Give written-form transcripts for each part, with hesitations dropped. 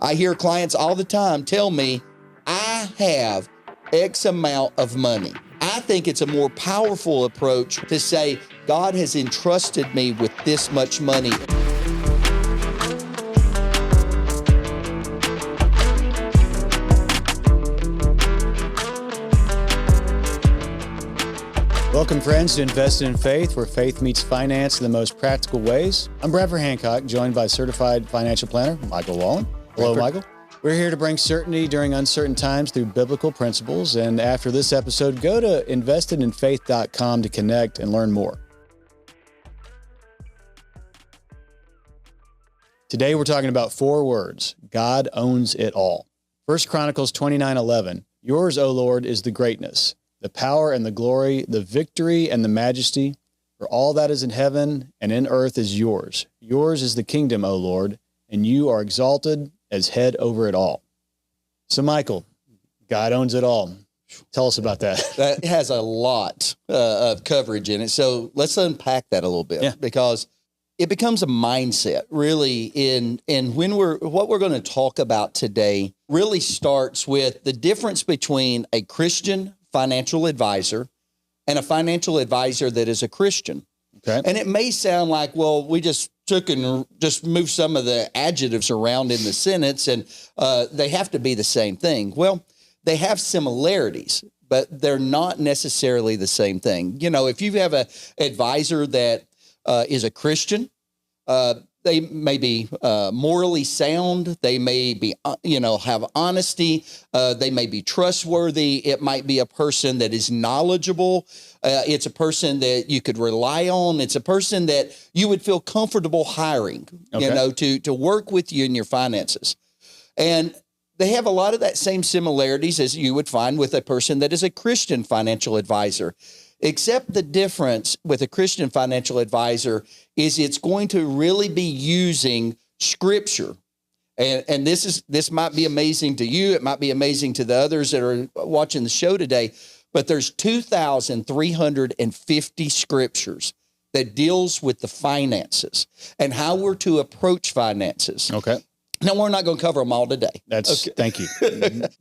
I hear clients all the time tell me, I have X amount of money. I think it's a more powerful approach to say, God has entrusted me with this much money. Welcome, friends, to Invested in Faith, where faith meets finance in the most practical ways. I'm Bradford Hancock, joined by certified financial planner Michael Wallen. Hello, Michael. We're here to bring certainty during uncertain times through biblical principles. And after this episode, go to investedinfaith.com to connect and learn more. Today, we're talking about 4 words. God owns it all. 1 Chronicles 29:11. Yours, O Lord, is the greatness, the power and the glory, the victory and the majesty, for all that is in heaven and in earth is yours. Yours is the kingdom, O Lord, and you are exalted as head over it all. So, Michael, God owns it all. Tell us about that. That has a lot of coverage in it. So let's unpack that a little bit, because it becomes a mindset really what we're going to talk about today really starts with the difference between a Christian financial advisor and a financial advisor that is a Christian. Okay. And it may sound like, well, we just took and just moved some of the adjectives around in the sentence and they have to be the same thing. Well, they have similarities, but they're not necessarily the same thing. You know, if you have an advisor that is a Christian, they may be morally sound. They may be, have honesty. They may be trustworthy. It might be a person that is knowledgeable. It's a person that you could rely on. It's a person that you would feel comfortable hiring, to work with you in your finances. And they have a lot of that same similarities as you would find with a person that is a Christian financial advisor. Except the difference with a Christian financial advisor is it's going to really be using Scripture. And this might be amazing to you. It might be amazing to the others that are watching the show today. But there's 2,350 scriptures that deals with the finances and how we're to approach finances. Okay. Now, we're not going to cover them all today. Thank you.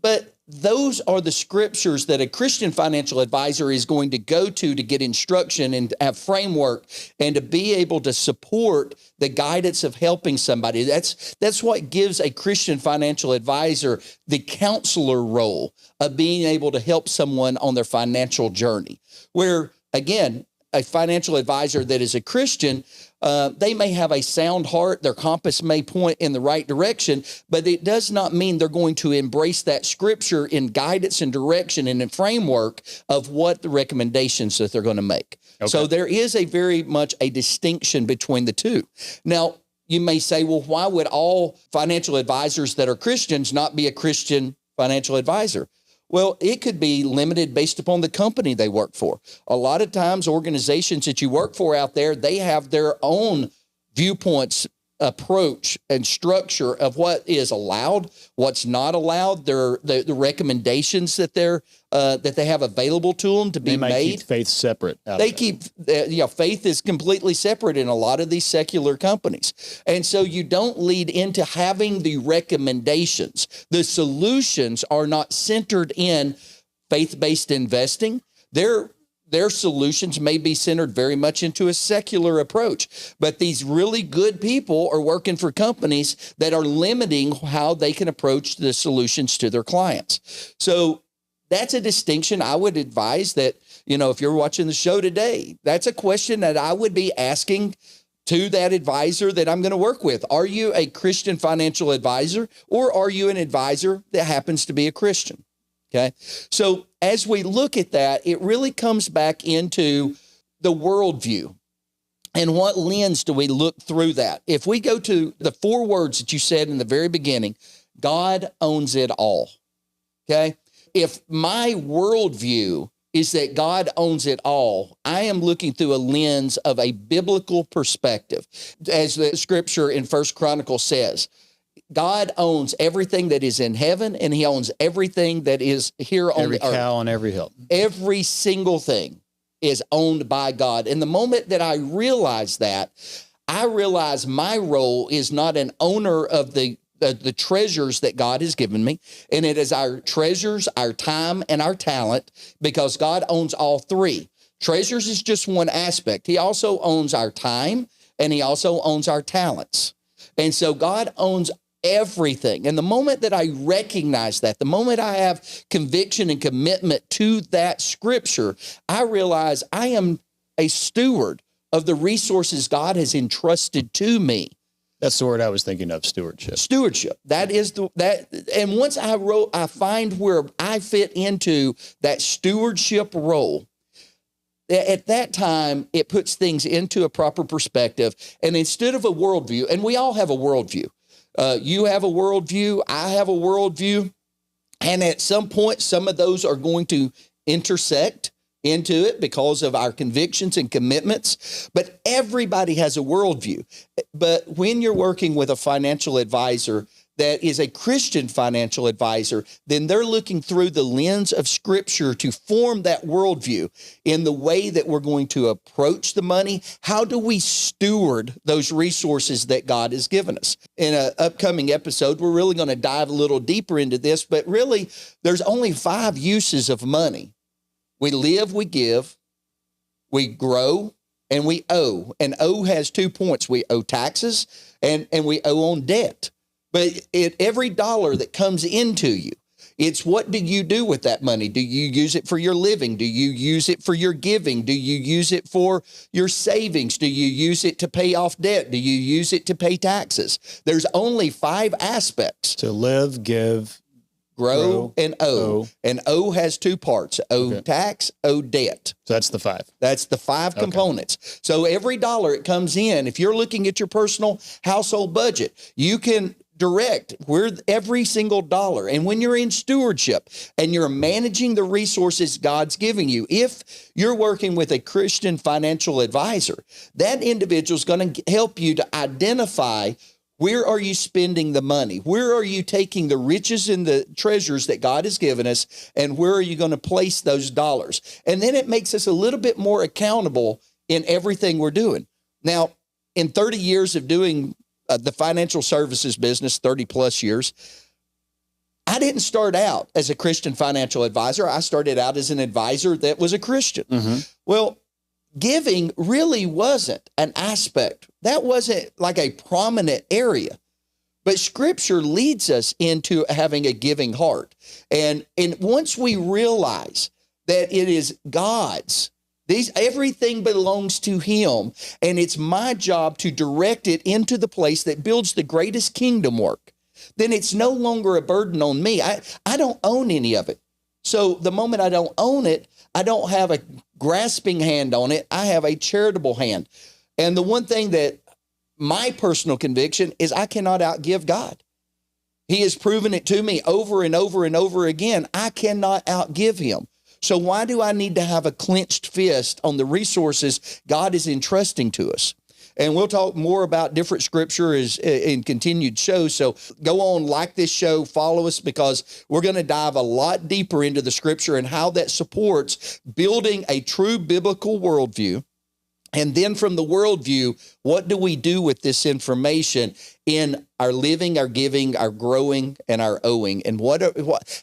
But those are the scriptures that a Christian financial advisor is going to go to get instruction and have framework and to be able to support the guidance of helping somebody. That's what gives a Christian financial advisor the counselor role of being able to help someone on their financial journey. Where, again, a financial advisor that is a Christian, they may have a sound heart. Their compass may point in the right direction, but it does not mean they're going to embrace that scripture in guidance and direction and in framework of what the recommendations that they're going to make. Okay. So there is very much a distinction between the two. Now, you may say, well, why would all financial advisors that are Christians not be a Christian financial advisor? Well, it could be limited based upon the company they work for. A lot of times, organizations that you work for out there, they have their own viewpoints, approach, and structure of what is allowed, what's not allowed. The recommendations that they have available to them to be made. They might keep faith separate. Faith is completely separate in a lot of these secular companies. And so you don't lead into having the recommendations. The solutions are not centered in faith-based investing. Their solutions may be centered very much into a secular approach, but these really good people are working for companies that are limiting how they can approach the solutions to their clients. So that's a distinction. I would advise that, if you're watching the show today, that's a question that I would be asking to that advisor that I'm going to work with. Are you a Christian financial advisor, or are you an advisor that happens to be a Christian? Okay. So as we look at that, it really comes back into the worldview. And what lens do we look through that? If we go to the 4 words that you said in the very beginning, God owns it all. Okay. If my worldview is that God owns it all, I am looking through a lens of a biblical perspective. As the scripture in 1 Chronicles says, God owns everything that is in heaven, and he owns everything that is here on the earth. Every cow on every hill. Every single thing is owned by God. And the moment that I realize that, I realize my role is not an owner of the the treasures that God has given me. And it is our treasures, our time, and our talent, because God owns all three. Treasures is just one aspect. He also owns our time, and he also owns our talents. And so God owns everything. And the moment that I recognize that, the moment I have conviction and commitment to that scripture, I realize I am a steward of the resources God has entrusted to me. That's the word I was thinking of, stewardship. Stewardship. That is and once I find where I fit into that stewardship role, at that time, it puts things into a proper perspective. And instead of a worldview, and we all have a worldview. You have a worldview, I have a worldview. And at some point, some of those are going to intersect into it because of our convictions and commitments. But everybody has a worldview. But when you're working with a financial advisor that is a Christian financial advisor, then they're looking through the lens of Scripture to form that worldview in the way that we're going to approach the money. How do we steward those resources that God has given us? In an upcoming episode, we're really going to dive a little deeper into this, but really, there's only 5 uses of money. We live, we give, we grow, and we owe. And owe has 2 points. We owe taxes and we owe on debt. But every dollar that comes into you, it's what do you do with that money? Do you use it for your living? Do you use it for your giving? Do you use it for your savings? Do you use it to pay off debt? Do you use it to pay taxes? There's only 5 aspects. To live, give, grow, and owe. And owe has 2 parts. Owe tax, owe debt. So that's the 5. That's the 5 components. So every dollar it comes in, if you're looking at your personal household budget, you can direct where every single dollar. And when you're in stewardship and you're managing the resources God's giving you, if you're working with a Christian financial advisor, that individual is going to help you to identify where are you spending the money? Where are you taking the riches and the treasures that God has given us? And where are you going to place those dollars? And then it makes us a little bit more accountable in everything we're doing. Now, in 30 years of doing the financial services business, 30 plus years, I didn't start out as a Christian financial advisor. I started out as an advisor that was a Christian. Well, giving really wasn't an aspect. That wasn't like a prominent area. But Scripture leads us into having a giving heart. And once we realize that it is God's, everything belongs to Him, and it's my job to direct it into the place that builds the greatest kingdom work, then it's no longer a burden on me. I don't own any of it. So the moment I don't own it, I don't have a grasping hand on it. I have a charitable hand. And the one thing that my personal conviction is I cannot outgive God. He has proven it to me over and over and over again. I cannot outgive Him. So why do I need to have a clenched fist on the resources God is entrusting to us? And we'll talk more about different scripture in continued shows. So go on, like this show, follow us, because we're going to dive a lot deeper into the scripture and how that supports building a true biblical worldview. And then from the worldview, what do we do with this information in our living, our giving, our growing, and our owing? And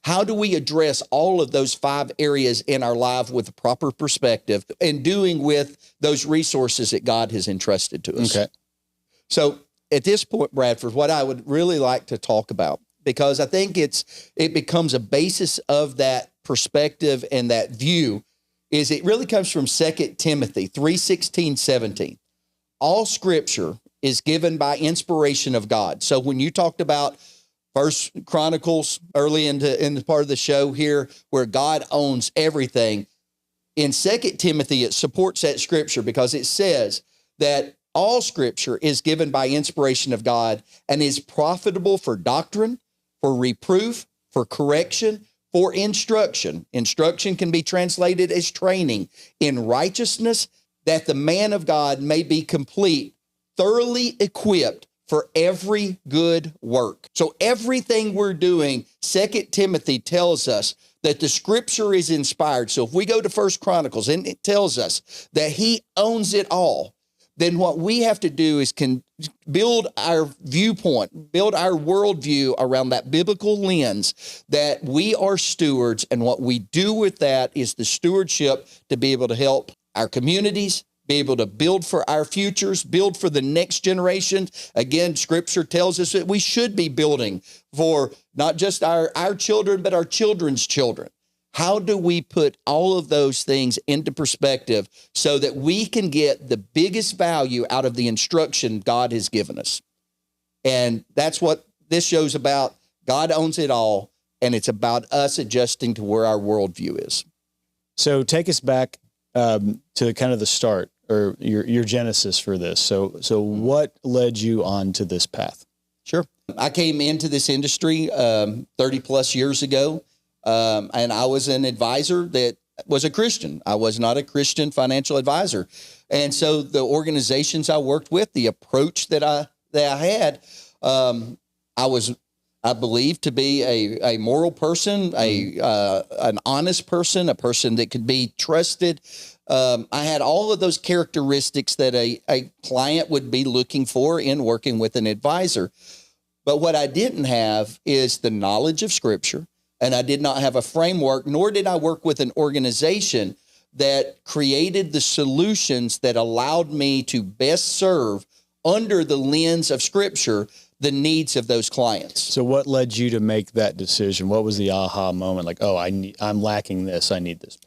how do we address all of those 5 areas in our life with a proper perspective and doing with those resources that God has entrusted to us? Okay. So at this point, Bradford, what I would really like to talk about, because I think it becomes a basis of that perspective and that view, is it really comes from 2 Timothy 3:16, 17. All scripture is given by inspiration of God. So when you talked about First Chronicles early in the part of the show here, where God owns everything, in 2 Timothy, it supports that scripture because it says that all scripture is given by inspiration of God and is profitable for doctrine, for reproof, for correction, for instruction. Instruction can be translated as training in righteousness, that the man of God may be complete, thoroughly equipped for every good work. So everything we're doing, 2 Timothy tells us that the scripture is inspired. So if we go to First Chronicles, and it tells us that he owns it all. then what we have to do is build our viewpoint, build our worldview around that biblical lens that we are stewards. And what we do with that is the stewardship to be able to help our communities, be able to build for our futures, build for the next generation. Again, Scripture tells us that we should be building for not just our children, but our children's children. How do we put all of those things into perspective so that we can get the biggest value out of the instruction God has given us? And that's what this show's about. God owns it all, and it's about us adjusting to where our worldview is. So take us back to kind of the start, or your genesis for this. So what led you on to this path? Sure. I came into this industry 30 plus years ago. And I was an advisor that was a Christian. I was not a Christian financial advisor. And so the organizations I worked with, the approach that I had, I believed to be a moral person, an honest person, a person that could be trusted. I had all of those characteristics that a client would be looking for in working with an advisor. But what I didn't have is the knowledge of Scripture. And I did not have a framework, nor did I work with an organization that created the solutions that allowed me to best serve under the lens of Scripture the needs of those clients. So what led you to make that decision? What was the aha moment? Like, oh, I'm lacking this. I need this.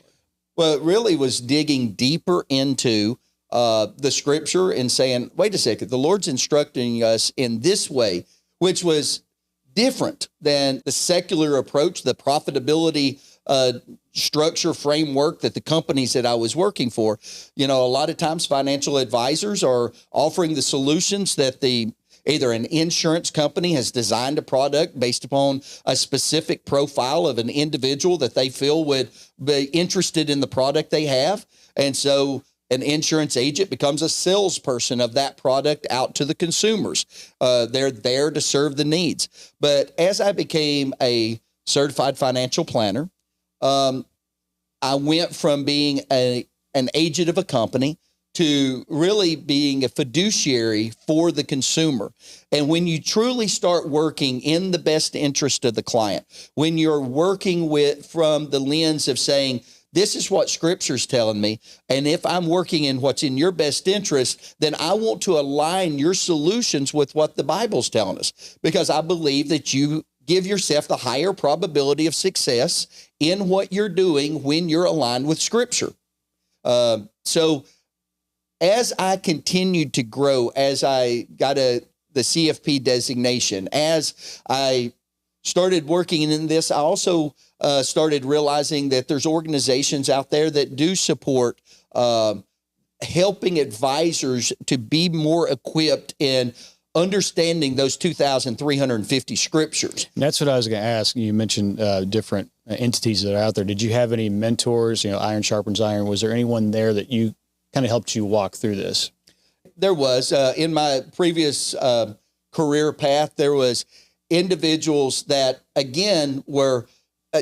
Well, it really was digging deeper into the Scripture and saying, wait a second, the Lord's instructing us in this way, which was different than the secular approach, the profitability structure framework that the companies that I was working for. You know, a lot of times financial advisors are offering the solutions that either an insurance company has designed a product based upon a specific profile of an individual that they feel would be interested in the product they have. And so an insurance agent becomes a salesperson of that product out to the consumers. They're there to serve the needs. But as I became a certified financial planner, I went from being an agent of a company to really being a fiduciary for the consumer. And when you truly start working in the best interest of the client, when you're working from the lens of saying, this is what Scripture's telling me, and if I'm working in what's in your best interest, then I want to align your solutions with what the Bible's telling us, because I believe that you give yourself the higher probability of success in what you're doing when you're aligned with Scripture. So as I continued to grow, as I got the CFP designation, as I started working in this, I also started realizing that there's organizations out there that do support helping advisors to be more equipped in understanding those 2,350 scriptures. And that's what I was going to ask. You mentioned different entities that are out there. Did you have any mentors? You know, iron sharpens iron. Was there anyone there that you kind of helped you walk through this? There was. In my previous career path, there was individuals that, again, were,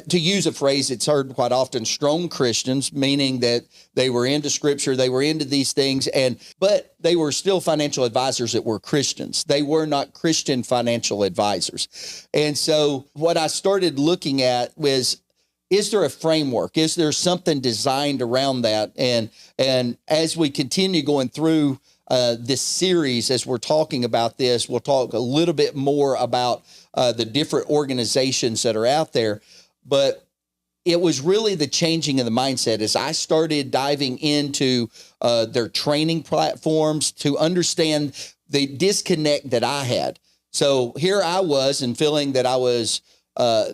to use a phrase that's heard quite often, strong Christians, meaning that they were into Scripture, they were into these things, but they were still financial advisors that were Christians. They were not Christian financial advisors. And so what I started looking at was, is there a framework? Is there something designed around that? And as we continue going through this series, as we're talking about this, we'll talk a little bit more about the different organizations that are out there. But it was really the changing of the mindset as I started diving into their training platforms to understand the disconnect that I had. So here I was, and feeling that I was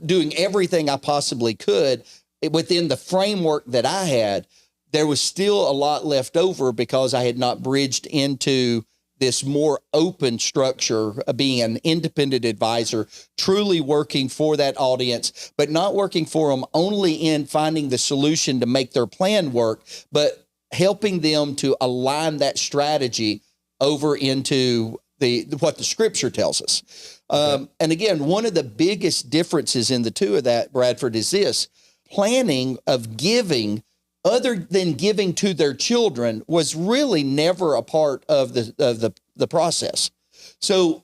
doing everything I possibly could within the framework that I had. There was still a lot left over because I had not bridged into this more open structure of being an independent advisor, truly working for that audience, but not working for them only in finding the solution to make their plan work, but helping them to align that strategy over into what the Scripture tells us. Okay. And again, one of the biggest differences in the two of that, Bradford, is this: planning of giving other than giving to their children, was really never a part of the process. So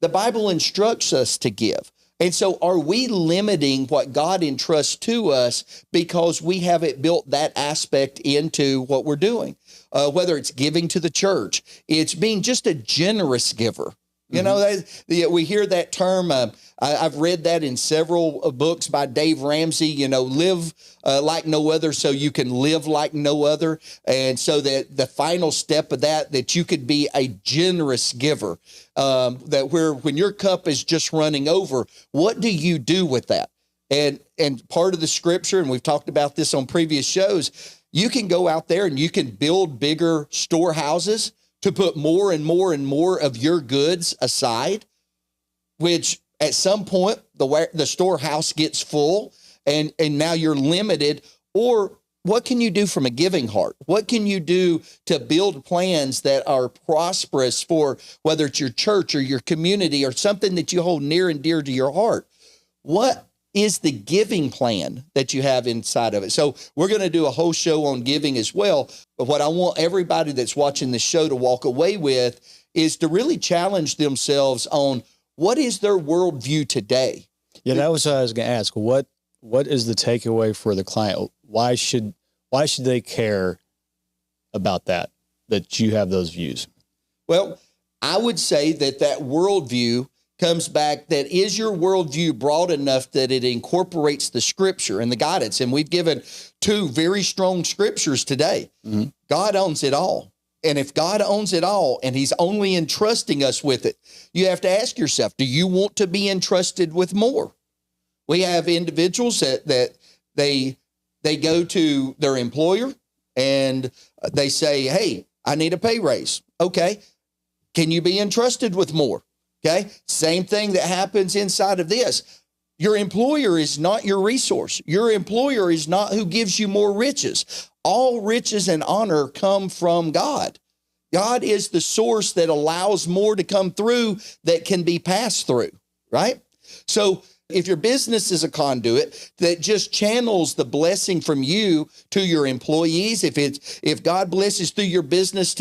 the Bible instructs us to give. And so are we limiting what God entrusts to us because we haven't built that aspect into what we're doing? Whether it's giving to the church, it's being just a generous giver. You know, we hear that term. I've read that in several books by Dave Ramsey, you know, live like no other so you can live like no other. And so that the final step of that you could be a generous giver, when your cup is just running over, what do you do with that? And part of the scripture, and we've talked about this on previous shows, you can go out there and you can build bigger storehouses to put more and more and more of your goods aside, which at some point the storehouse gets full and now you're limited. Or what can you do from a giving heart? What can you do to build plans that are prosperous for whether it's your church or your community or something that you hold near and dear to your heart? What is the giving plan that you have inside of it? So we're going to do a whole show on giving as well. But what I want everybody that's watching this show to walk away with is to really challenge themselves on what is their worldview today. Yeah, that was what I was going to ask. What is the takeaway for the client? Why should they care about that you have those views? Well, I would say that worldview comes back, that is your worldview broad enough that it incorporates the scripture and the guidance? And we've given two very strong scriptures today. Mm-hmm. God owns it all. And if God owns it all and he's only entrusting us with it, you have to ask yourself, do you want to be entrusted with more? We have individuals that they go to their employer and they say, hey, I need a pay raise. Okay. Can you be entrusted with more? Okay. Same thing that happens inside of this. Your employer is not your resource. Your employer is not who gives you more riches. All riches and honor come from God. God is the source that allows more to come through that can be passed through, right? So if your business is a conduit that just channels the blessing from you to your employees, if God blesses through your business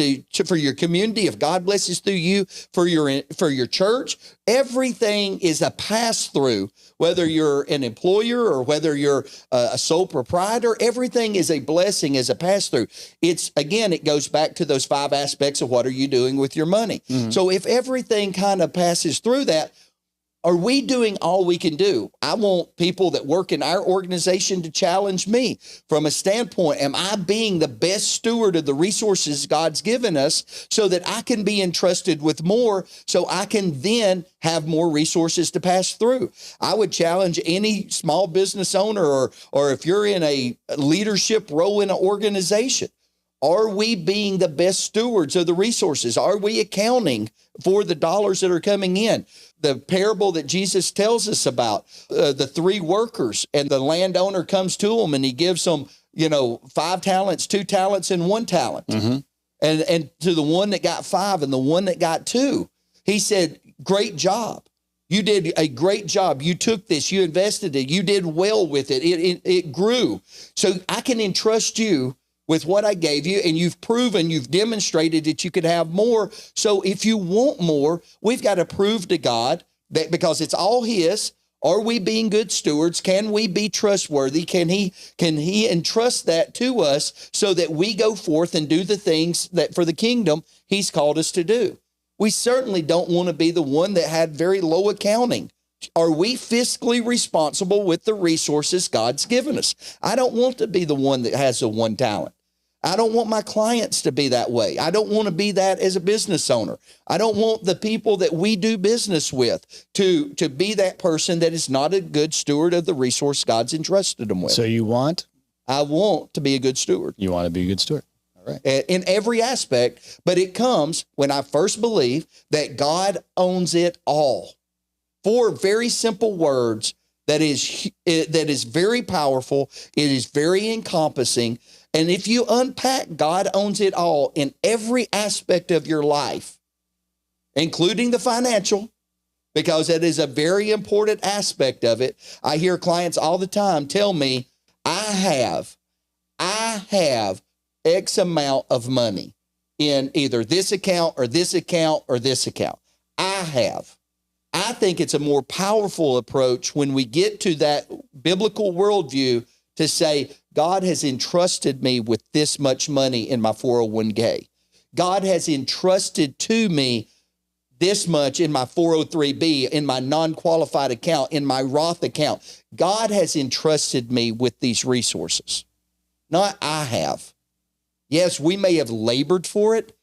for your community, if God blesses through you for your church, everything is a pass through. Whether you're an employer or whether you're a sole proprietor, everything is a blessing, as a pass through. It goes back to those 5 aspects of what are you doing with your money. Mm-hmm. So if everything kind of passes through that, are we doing all we can do? I want people that work in our organization to challenge me from a standpoint, am I being the best steward of the resources God's given us so that I can be entrusted with more so I can then have more resources to pass through? I would challenge any small business owner or if you're in a leadership role in an organization, are we being the best stewards of the resources? Are we accounting for the dollars that are coming in? The parable that Jesus tells us about, the 3 workers, and the landowner comes to them and he gives them, 5 talents, 2 talents, and 1 talent. Mm-hmm. And to the one that got 5 and the one that got 2, he said, great job. You did a great job. You took this, you invested it, you did well with it. It grew. So I can entrust you with what I gave you, and you've demonstrated that you could have more. So if you want more, we've got to prove to God that because it's all his, are we being good stewards? Can we be trustworthy? Can he entrust that to us so that we go forth and do the things that for the kingdom he's called us to do? We certainly don't want to be the one that had very low accounting. Are we fiscally responsible with the resources God's given us? I don't want to be the one that has the 1 talent. I don't want my clients to be that way. I don't want to be that as a business owner. I don't want the people that we do business with to be that person that is not a good steward of the resource God's entrusted them with. So I want to be a good steward. You want to be a good steward. All right. In every aspect, but it comes when I first believe that God owns it all. 4 very simple words that is very powerful. It is very encompassing. And if you unpack God owns it all in every aspect of your life, including the financial, because it is a very important aspect of it. I hear clients all the time tell me, I have I have X amount of money in either this account or this account or this account. I think it's a more powerful approach when we get to that biblical worldview to say, God has entrusted me with this much money in my 401k. God has entrusted to me this much in my 403b, in my non-qualified account, in my Roth account. God has entrusted me with these resources, not I have. Yes, we may have labored for it,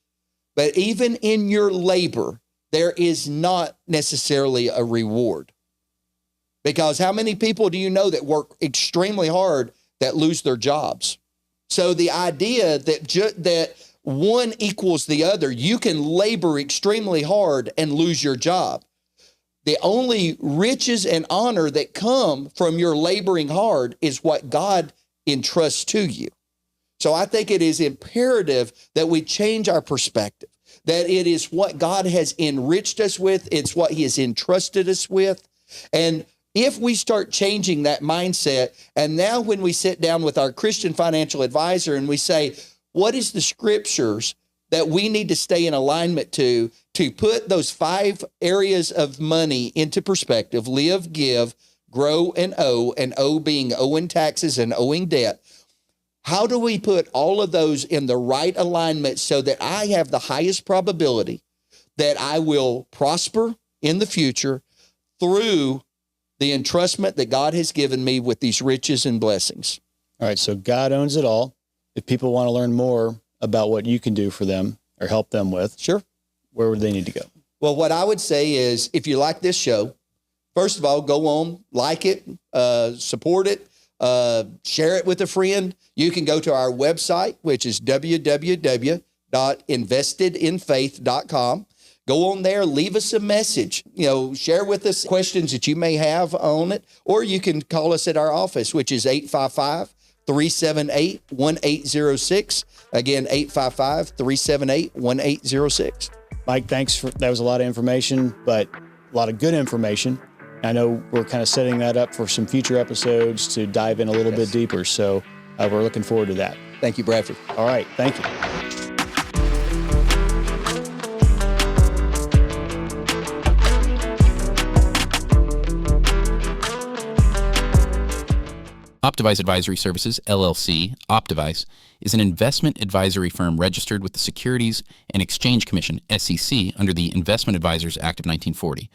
but even in your labor, there is not necessarily a reward. Because how many people do you know that work extremely hard that lose their jobs? So the idea that one equals the other, you can labor extremely hard and lose your job. The only riches and honor that come from your laboring hard is what God entrusts to you. So I think it is imperative that we change our perspective, that it is what God has enriched us with. It's what he has entrusted us with. And if we start changing that mindset, and now when we sit down with our Christian financial advisor and we say, what is the scriptures that we need to stay in alignment to put those 5 areas of money into perspective: live, give, grow, and owe being owing taxes and owing debt. How do we put all of those in the right alignment so that I have the highest probability that I will prosper in the future through the entrustment that God has given me with these riches and blessings? All right, so God owns it all. If people want to learn more about what you can do for them or help them with, sure, where would they need to go? Well, what I would say is, if you like this show, first of all, go on, like it, support it, share it with a friend. You can go to our website, which is www.investedinfaith.com. Go on there, leave us a message, share with us questions that you may have on it, or you can call us at our office, which is 855-378-1806. Again, 855-378-1806. Mike, thanks. That was a lot of information, but a lot of good information. I know we're kind of setting that up for some future episodes to dive in a little bit deeper. So we're looking forward to that. Thank you, Bradford. All right. Thank you. Optivice Advisory Services, LLC, Optivice, is an investment advisory firm registered with the Securities and Exchange Commission, SEC, under the Investment Advisors Act of 1940.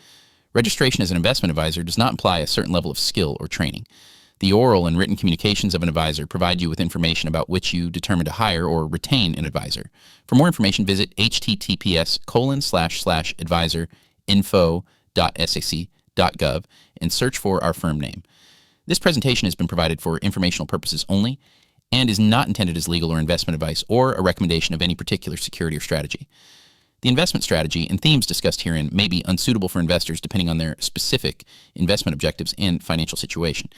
Registration as an investment advisor does not imply a certain level of skill or training. The oral and written communications of an advisor provide you with information about which you determine to hire or retain an advisor. For more information, visit https://advisor.info.sec.gov and search for our firm name. This presentation has been provided for informational purposes only and is not intended as legal or investment advice or a recommendation of any particular security or strategy. The investment strategy and themes discussed herein may be unsuitable for investors depending on their specific investment objectives and financial situation.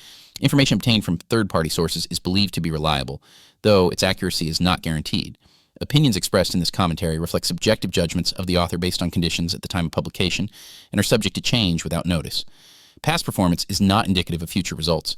Information obtained from third-party sources is believed to be reliable, though its accuracy is not guaranteed. Opinions expressed in this commentary reflect subjective judgments of the author based on conditions at the time of publication and are subject to change without notice. Past performance is not indicative of future results.